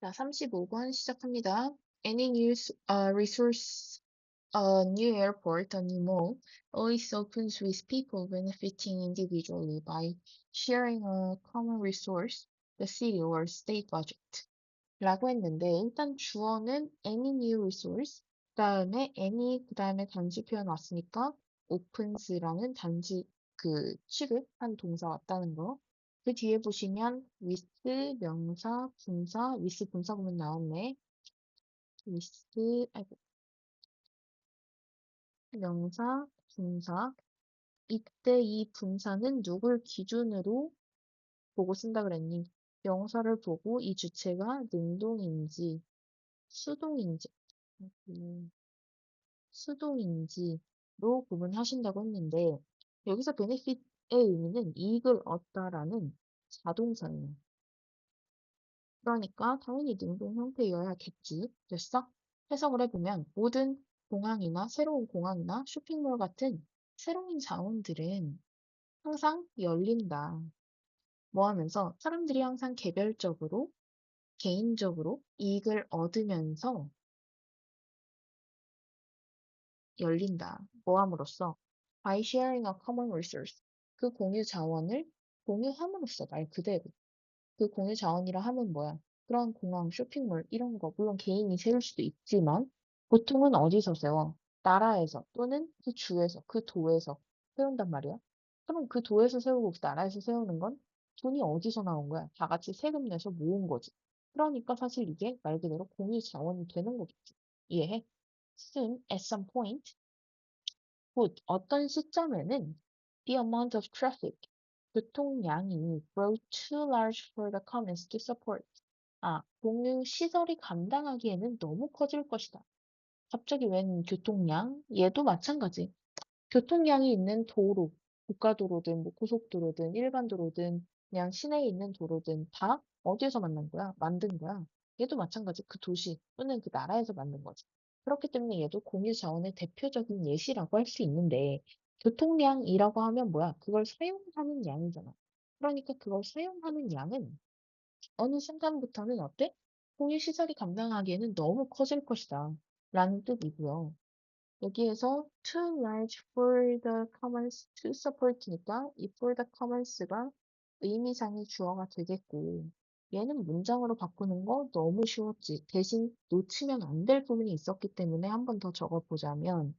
자, 35번 시작합니다. Any news resource, a new airport, a new mall, always opens with people benefiting individually by sharing a common resource, the city or state budget. 라고 했는데, 일단 주어는 any new resource, 그 다음에 any, 그 다음에 단수 표현 왔으니까 opens라는 단수 취급한 동사 왔다는 거. 그 뒤에 보시면 with 명사, 분사, with 분사 보면 나왔네. with, 아이고, 명사, 분사. 이때 이 분사는 누굴 기준으로 보고 쓴다 그랬니? 명사를 보고 이 주체가 능동인지, 수동인지, 음, 수동인지로 구분하신다고 했는데, 여기서 benefit의 의미는 이익을 얻다라는 자동사예요. 그러니까 당연히 능동 형태여야겠지. 됐어? 해석을 해보면 모든 공항이나 새로운 공항이나 쇼핑몰 같은 새로운 자원들은 항상 열린다. 뭐 하면서 사람들이 항상 개별적으로, 개인적으로 이익을 얻으면서 열린다. 뭐 함으로써? By sharing a common resource. 그 공유 자원을 공유함으로써 말 그대로. 그 공유 자원이라 하면 뭐야? 그런 공항, 쇼핑몰 이런 거 물론 개인이 세울 수도 있지만 보통은 어디서 세워? 나라에서 또는 그 주에서, 그 도에서 세운단 말이야. 그럼 그 도에서 세우고 그 나라에서 세우는 건 돈이 어디서 나온 거야? 다 같이 세금 내서 모은 거지. 그러니까 사실 이게 말 그대로 공유 자원이 되는 거겠지. 이해해? Soon, at some point, 곧 어떤 시점에는 the amount of traffic, 교통량이 grow too large for the commons to support. 공유 시설이 감당하기에는 너무 커질 것이다. 갑자기 웬 교통량? 얘도 마찬가지. 교통량이 있는 도로, 고가도로든 뭐 고속도로든 일반 도로든 그냥 시내에 있는 도로든 다 어디에서 만난 거야? 만든 거야. 얘도 마찬가지. 그 도시 또는 그 나라에서 만든 거지. 그렇기 때문에 얘도 공유 자원의 대표적인 예시라고 할 수 있는데 교통량이라고 하면 뭐야? 그걸 사용하는 양이잖아. 그러니까 그걸 사용하는 양은 어느 순간부터는 어때? 공유 시설이 감당하기에는 너무 커질 것이다. 라는 뜻이고요. 여기에서 too large for the commons to support니까 이 for the commons가 의미상의 주어가 되겠고 얘는 문장으로 바꾸는 거 너무 쉬웠지. 대신 놓치면 안 될 부분이 있었기 때문에 한 번 더 적어보자면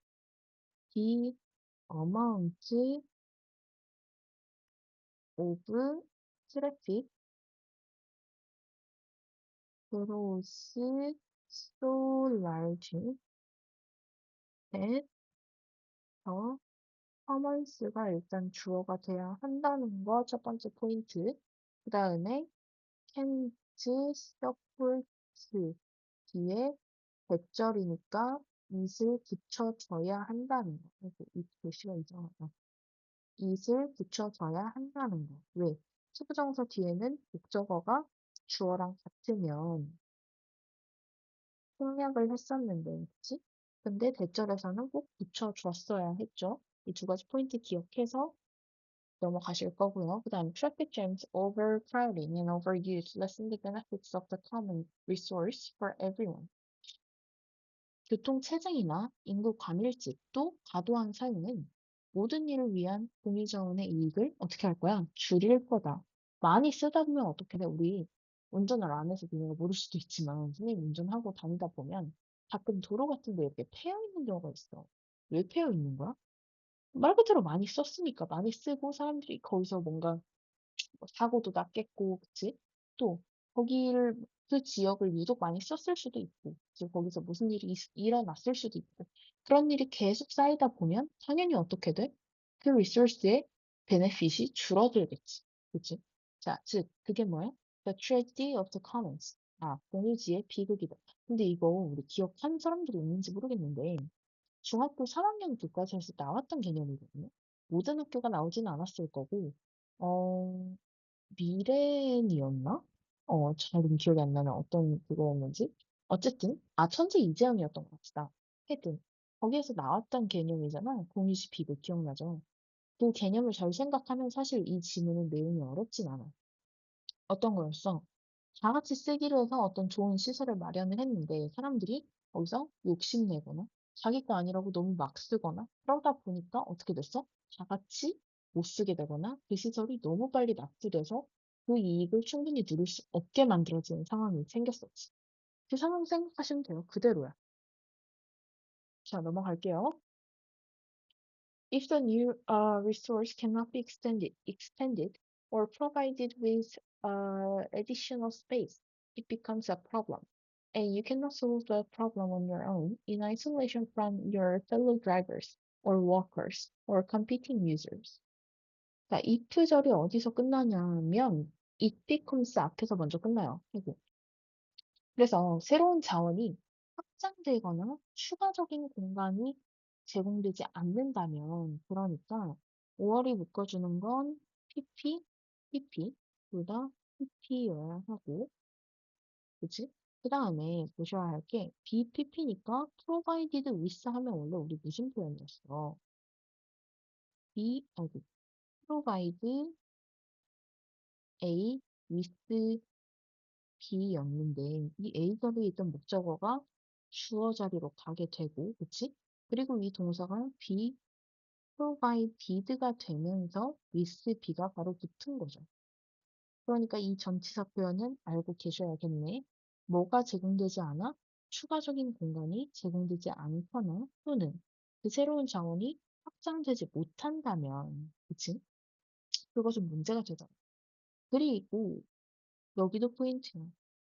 the amount of traffic grows so large that the commons가 일단 주어가 돼야 한다는 거 첫 번째 포인트. 그 다음에 can't support 뒤에 대절이니까 it을 붙여줘야 한다는 거. 그래서 이 글씨가 이상하다. it을 붙여줘야 한다는 거. 왜? 투부정사 뒤에는 목적어가 주어랑 같으면 생략을 했었는데, 그치? 근데 대절에서는 꼭 붙여줬어야 했죠. 이 두 가지 포인트 기억해서 넘어가실 거고요. 그 다음 traffic jams, overcrowding, and overuse lessen the benefits of the common resource for everyone. 교통체증이나 인구 과밀집 또 과도한 사용은 모든 일을 위한 공유자원의 이익을 어떻게 할 거야? 줄일 거다. 많이 쓰다 보면 어떻게 돼? 우리 운전을 안 해서 니네가 모를 수도 있지만 선생님 운전하고 다니다 보면 가끔 도로 같은 데 이렇게 패여 있는 경우가 있어. 왜 패여 있는 거야? 말 그대로 많이 썼으니까 많이 쓰고 사람들이 거기서 뭔가 뭐 사고도 났겠고, 그치? 또, 거기를, 그 지역을 유독 많이 썼을 수도 있고, 그치? 거기서 무슨 일이 일어났을 수도 있고, 그런 일이 계속 쌓이다 보면, 당연히 어떻게 돼? 그 리소스의 베네핏이 줄어들겠지. 그치? 자, 즉, 그게 뭐야? The tragedy of the commons. 공유지의 비극이다. 근데 이거 우리 기억하는 사람들이 있는지 모르겠는데, 중학교 3학년 교과서에서 나왔던 개념이거든요. 모든 학교가 나오지는 않았을 거고, 어, 미렌이었나? 잘은 기억이 안 나는 어떤 그거였는지. 어쨌든, 천재 이재영이었던 것 같다. 하여튼, 거기에서 나왔던 개념이잖아. 공유시 비극 기억나죠? 그 개념을 잘 생각하면 사실 이 지문은 내용이 어렵진 않아. 어떤 거였어? 다 같이 쓰기로 해서 어떤 좋은 시설을 마련을 했는데 사람들이 거기서 욕심내거나 자기 거 아니라고 너무 막 쓰거나 그러다 보니까 어떻게 됐어? 다 같이 못 쓰게 되거나 그 시설이 너무 빨리 납부돼서 그 이익을 충분히 누릴 수 없게 만들어지는 상황이 생겼었지. 그 상황 생각하시면 돼요. 그대로야. 자, 넘어갈게요. If the new resource cannot be extended or provided with additional space, it becomes a problem. And you cannot solve the problem on your own in isolation from your fellow drivers or workers or competing users. 자, if절이 어디서 끝나냐면 it becomes 앞에서 먼저 끝나요. 그리고 그래서 새로운 자원이 확장되거나 추가적인 공간이 제공되지 않는다면, 그러니까 5월이 묶어주는 건 PP, PP, 둘 다 PP여야 하고, 그치? 그 다음에 보셔야 할 게 BPP니까 provided with 하면 원래 우리 무슨 표현이었어? provide A with B였는데 이 A 자리에 있던 목적어가 주어 자리로 가게 되고, 그치? 그리고 이 동사가 be provided가 되면서 with B가 바로 붙은 거죠. 그러니까 이 전치사 표현은 알고 계셔야겠네. 뭐가 제공되지 않아? 추가적인 공간이 제공되지 않거나 또는 그 새로운 자원이 확장되지 못한다면, 그치? 그것은 문제가 되잖아. 그리고 여기도 포인트야.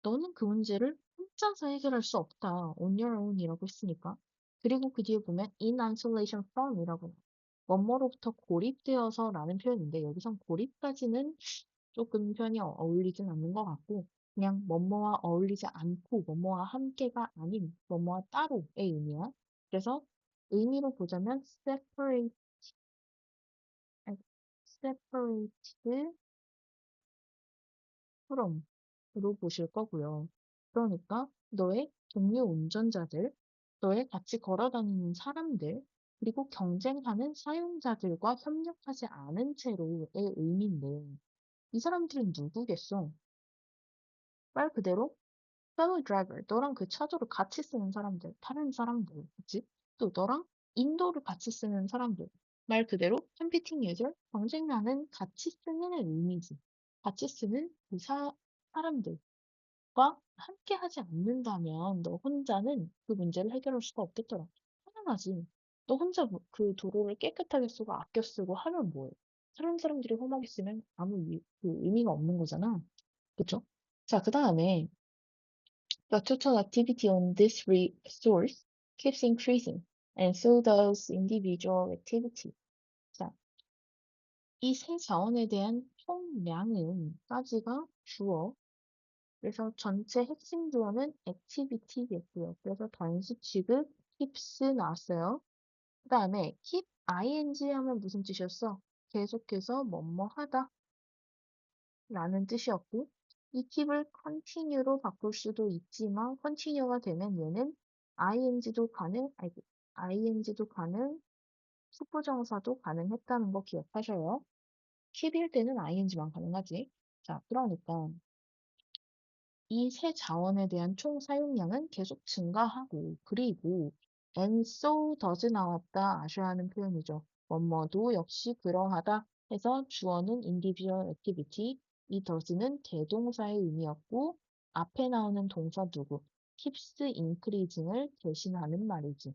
너는 그 문제를 혼자서 해결할 수 없다. On your own이라고 했으니까. 그리고 그 뒤에 보면 in isolation from이라고 나와. 뭐뭐로부터 고립되어서 라는 표현인데 여기선 고립까지는 조금 표현이 어울리진 않는 것 같고 그냥 뭐뭐와 어울리지 않고 뭐뭐와 함께가 아닌 뭐뭐와 따로의 의미야. 그래서 의미로 보자면 separated from으로 보실 거고요. 그러니까 너의 동료 운전자들, 너의 같이 걸어 다니는 사람들, 그리고 경쟁하는 사용자들과 협력하지 않은 채로의 의미인데 이 사람들은 누구겠어? 말 그대로 fellow driver, 너랑 그 차도를 같이 쓰는 사람들, 다른 사람들, 그치? 또 너랑 인도를 같이 쓰는 사람들. 말 그대로 competing user, 경쟁하는 같이 쓰는 의미지. 같이 쓰는 그 사람들. 과 함께 하지 않는다면 너 혼자는 그 문제를 해결할 수가 없겠더라. 당연하지. 너 혼자 그 도로를 깨끗하게 쓰고 아껴 쓰고 하면 뭐해? 다른 사람들이 험하게 쓰면 아무 그 의미가 없는 거잖아. 그쵸? 자, 그 다음에 the total activity on this resource keeps increasing and so does individual activity. 자, 이 세 자원에 대한 총량은 까지가 주어, 그래서 전체 핵심 주어는 activity겠고요. 그래서 단수 취급 keeps 나왔어요. 그 다음에 keep ing 하면 무슨 뜻이었어? 계속해서 뭐뭐 하다 라는 뜻이었고 이 keep을 continue로 바꿀 수도 있지만 continue가 되면 얘는 ing도 가능, 수부정사도 가능했다는 거 기억하셔요. keep일 때는 ing만 가능하지. 자, 그러니까 이 세 자원에 대한 총 사용량은 계속 증가하고 그리고 and so does 나왔다 아셔야 하는 표현이죠. 뭐뭐도 역시 그러하다 해서 주어는 individual activity, 이 does는 대동사의 의미였고 앞에 나오는 동사 누구 keeps increasing을 대신하는 말이지.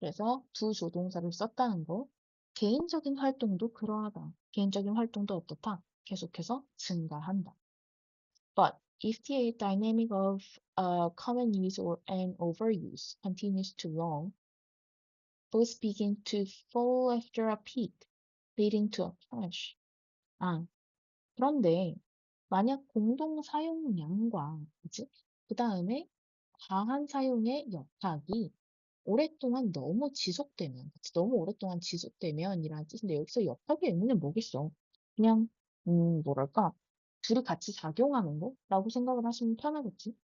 그래서 두 조동사를 썼다는 거. 개인적인 활동도 그러하다. 개인적인 활동도 어떻다? 계속해서 증가한다. But if the dynamic of common use or an overuse continues too long, both begin to fall after a peak, leading to a crash. 아, 그런데 만약 공동 사용량과 그치? 그 다음에 과한 사용의 역학이 오랫동안 너무 지속되면, 그치? 너무 오랫동안 지속되면이라는 뜻인데 여기서 역학의 의미는 뭐겠어? 그냥 뭐랄까 둘이 같이 작용하는 거라고 생각을 하시면 편하겠지.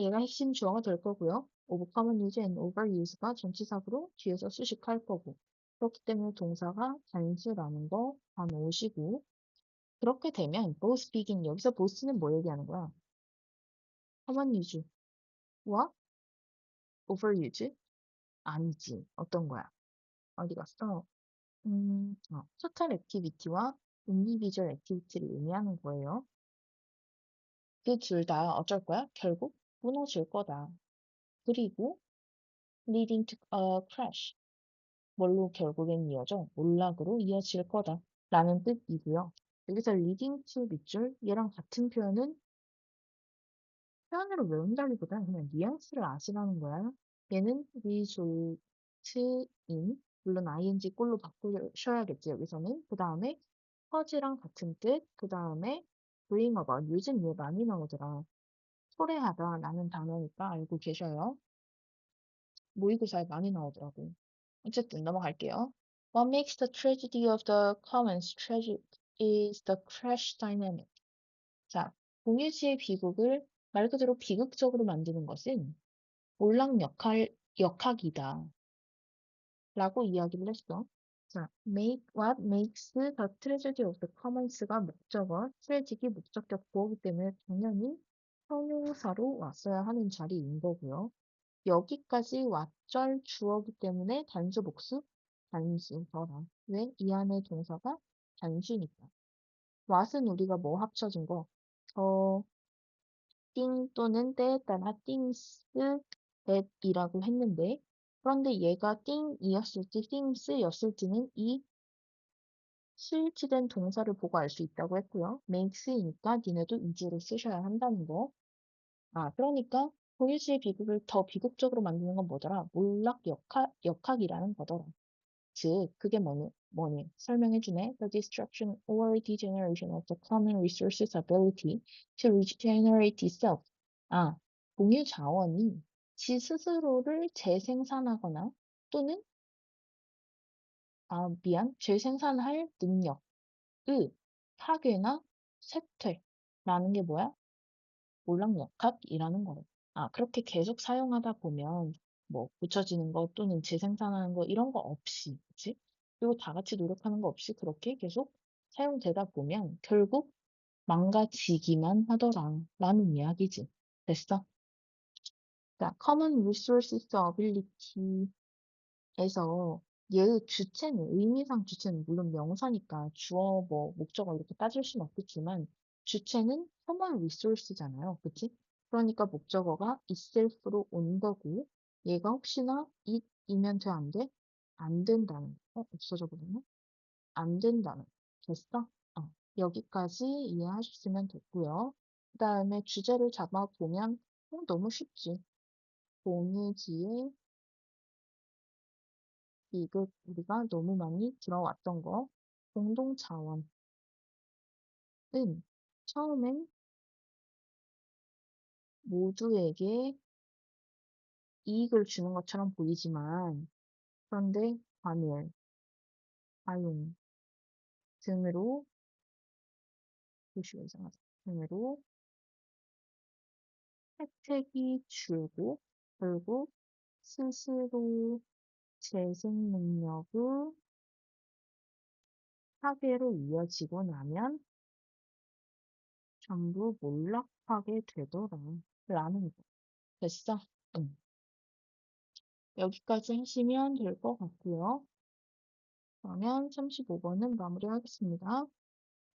얘가 핵심 주어가 될 거고요. of common use and overuse가 전치사구로 뒤에서 수식할 거고. 그렇기 때문에 동사가 단수라는 거 다 넣으시고 그렇게 되면 both begin 여기서 both는 뭐 얘기하는 거야? common use와 overuse? 아니지. 어떤 거야? 어디 갔어? total activity와 individual activity를 의미하는 거예요. 그 둘 다 어쩔 거야? 결국 무너질 거다. 그리고 leading to a crash. 뭘로 결국엔 이어져? 몰락으로 이어질 거다. 라는 뜻이고요. 여기서 leading to 밑줄 얘랑 같은 표현으로 외운다기보다는 그냥 뉘앙스를 아시라는 거야. 얘는 result in 물론 ing 꼴로 바꾸셔야겠지 여기서는. 그 다음에 퍼즈랑 같은 뜻. 그 다음에 bring about 요즘 얘 많이 나오더라. 초래하다 라는 단어니까 알고 계셔요. 모의고사에 많이 나오더라고. 어쨌든 넘어갈게요. What makes the tragedy of the commons tragic is the crash dynamic. 자, 공유지의 비극을 말 그대로 비극적으로 만드는 것은 역학이다. 라고 이야기를 했어. 자, what makes the tragedy of the commons가 목적어, 트레지기 목적격 보호기 때문에 당연히 형용사로 왔어야 하는 자리인 거고요. 여기까지 왓절 주어기 때문에 단수 복수? 단수더라. 왜? 이 안에 동사가 단수니까. what은 우리가 뭐 합쳐진 거? 띵 또는 때에 따라 things, that이라고 했는데 그런데 얘가 띵이었을지 things였을지는 이 수일치된 동사를 보고 알 수 있다고 했고요. makes이니까 니네도 위주로 쓰셔야 한다는 거. 그러니까 고유시의 비극을 더 비극적으로 만드는 건 뭐더라? 역학이라는 거더라. 즉, 그게 뭐니? 설명해주네. The destruction or degeneration of the common resources ability to regenerate itself. 공유 자원이 지 스스로를 재생산하거나 또는, 재생산할 능력의 파괴나 쇠퇴라는 게 뭐야? 몰락역학이라는 거예요. 그렇게 계속 사용하다 보면 뭐 고쳐지는 거 또는 재생산하는 거 이런 거 없이, 그치? 그리고 다 같이 노력하는 거 없이 그렇게 계속 사용되다 보면 결국 망가지기만 하더라 라는 이야기지. 됐어? 자, common resources ability에서 얘의 주체는, 의미상 주체는 물론 명사니까 주어, 목적어 이렇게 따질 수는 없겠지만 주체는 common resource잖아요. 그치? 그러니까 목적어가 itself로 온 거고 얘가 혹시나 it이면 돼, 안 돼? 안 된다는 없어져 버렸네? 안 된다는 됐어? 여기까지 이해하셨으면 됐고요. 그 다음에 주제를 잡아보면 너무 쉽지. 공유지의 비극 우리가 너무 많이 들어왔던 거. 공동 자원은 처음엔 모두에게 이익을 주는 것처럼 보이지만 그런데 관열, 사용 등으로 도시가 이상하다. 등으로 혜택이 줄고 결국 스스로 재생 능력의 파괴로 이어지고 나면 전부 몰락하게 되더라. 라는 거. 됐어? 응. 여기까지 하시면 될 것 같고요. 그러면 35번은 마무리하겠습니다.